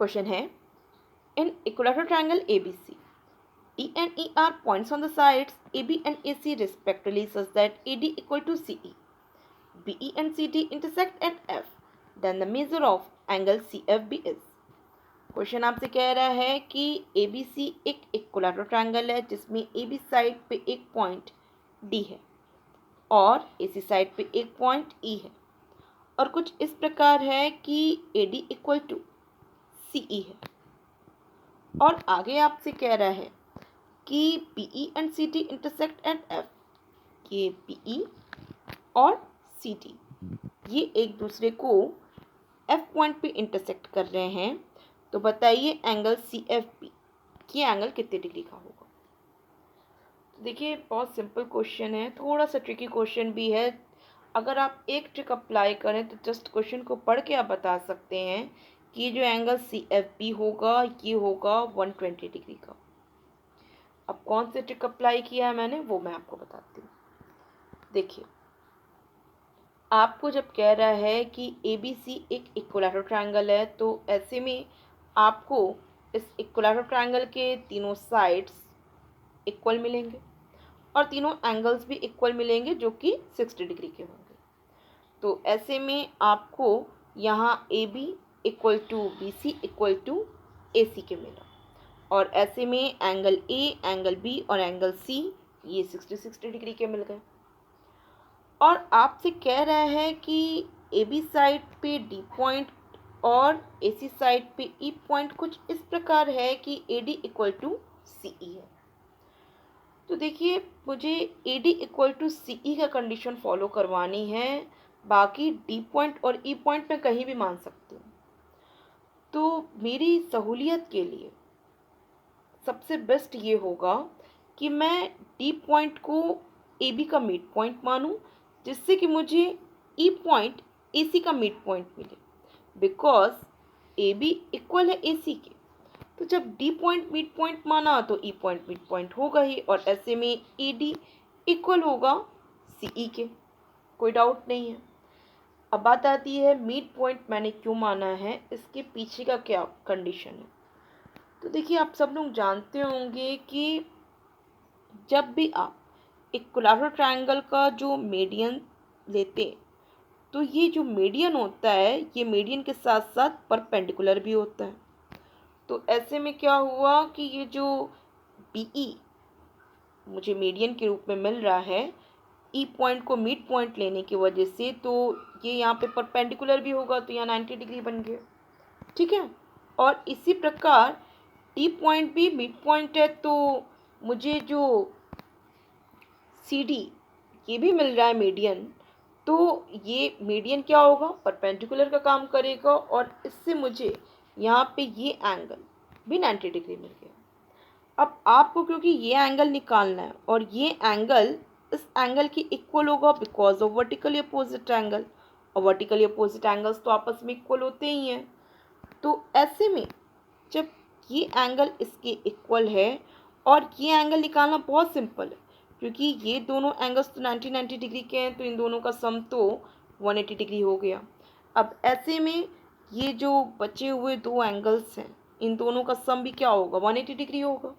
Question है, in equilateral triangle ABC, E and E are points on the sides AB and AC respectively such that AD equal to CE. BE and CD intersect at F. Then the measure of angle CFB is. Question आपसे कह रहा है कि ABC एक equilateral triangle है जिसमें AB side पे एक पॉइंट D है और AC साइड पे एक पॉइंट E है और कुछ इस प्रकार है कि AD इक्वल टू CE है और आगे आपसे कह रहा है कि PE and CD intersect at F. ये PE और CD ये एक दूसरे को F पॉइंट पे इंटरसेक्ट कर रहे हैं. तो बताइए एंगल CFB, ये एंगल कितने डिग्री का होगा. तो देखिए बहुत सिंपल क्वेश्चन है, थोड़ा सा ट्रिकी क्वेश्चन भी है. अगर आप एक ट्रिक अप्लाई करें तो जस्ट क्वेश्चन को पढ़ के आप बता सकते हैं कि ये जो एंगल CFB होगा ये होगा 120 डिग्री का. अब कौन से ट्रिक अप्लाई किया है मैंने वो मैं आपको बताती हूँ. देखिए आपको जब कह रहा है कि ABC एक इक्विलैटरल ट्रायंगल है तो ऐसे में आपको इस इक्विलैटरल ट्रायंगल के तीनों साइड्स इक्वल मिलेंगे और तीनों एंगल्स भी इक्वल मिलेंगे जो कि 60 डिग्री के होंगे. तो ऐसे में आपको यहाँ AB equal to BC equal to AC के मिला और ऐसे में एंगल A, एंगल B और एंगल C ये 60 डिग्री के मिल गए. और आपसे कह रहा है कि AB साइड पे D पॉइंट और AC साइड पे E पॉइंट कुछ इस प्रकार है कि AD इक्वल टू CE है. तो देखिए मुझे AD इक्वल टू CE का कंडीशन फॉलो करवानी है, बाकी D पॉइंट और E पॉइंट मैं कहीं भी मान सकती हूँ. तो मेरी सहूलियत के लिए सबसे बेस्ट ये होगा कि मैं D पॉइंट को AB का मिड पॉइंट मानूं जिससे कि मुझे E पॉइंट AC का मिड पॉइंट मिले, बिकॉज AB इक्वल है AC के. तो जब D पॉइंट मिड पॉइंट माना तो E पॉइंट मिड पॉइंट होगा ही और ऐसे में AD इक्वल होगा CE के, कोई डाउट नहीं है. अब बात आती है मिड पॉइंट मैंने क्यों माना है, इसके पीछे का क्या कंडीशन है. तो देखिए आप सब लोग जानते होंगे कि जब भी आप इक्विलैटरल ट्रायंगल का जो मीडियन लेते हैं तो ये जो मीडियन होता है ये मीडियन के साथ साथ परपेंडिकुलर भी होता है. तो ऐसे में क्या हुआ कि ये जो BE मुझे मीडियन के रूप में मिल रहा है E पॉइंट को मिड पॉइंट लेने की वजह से, तो ये यहाँ पे परपेंडिकुलर भी होगा तो यहाँ 90 डिग्री बन गया. ठीक है. और इसी प्रकार D पॉइंट भी मिड पॉइंट है तो मुझे जो CD ये भी मिल रहा है मीडियन, तो ये मीडियन क्या होगा परपेंडिकुलर का काम करेगा और इससे मुझे यहाँ पे ये एंगल भी 90 डिग्री मिल गया. अब आपको क्योंकि ये एंगल निकालना है और ये एंगल इस एंगल की इक्वल होगा because of vertically opposite angle, और वर्टिकली अपोजिट एंगल्स तो आपस में इक्वल होते ही हैं. तो ऐसे में जब ये एंगल इसके इक्वल है और ये एंगल निकालना बहुत सिंपल है क्योंकि ये दोनों एंगल्स तो 90 डिग्री के हैं तो इन दोनों का सम तो 180 डिग्री हो गया. अब ऐसे में ये जो बचे हुए दो एंगल्स हैं इन दोनों का सम भी क्या होगा 180 डिग्री होगा.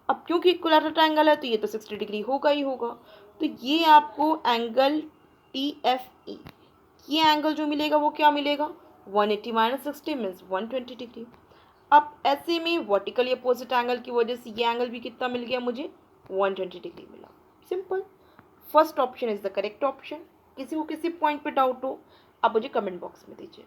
अब क्योंकि इक्विलैटरल ट्रायंगल है तो ये तो 60 डिग्री होगा ही होगा. तो ये आपको एंगल TFE ये एंगल जो मिलेगा वो क्या मिलेगा 180 माइनस 60 मीन्स 120 डिग्री. अब ऐसे में वर्टिकली अपोजिट एंगल की वजह से ये एंगल भी कितना मिल गया मुझे 120 डिग्री मिला. Simple. First option is the correct option. किसी को किसी पॉइंट पे डाउट हो आप मुझे कमेंट बॉक्स में दीजिए.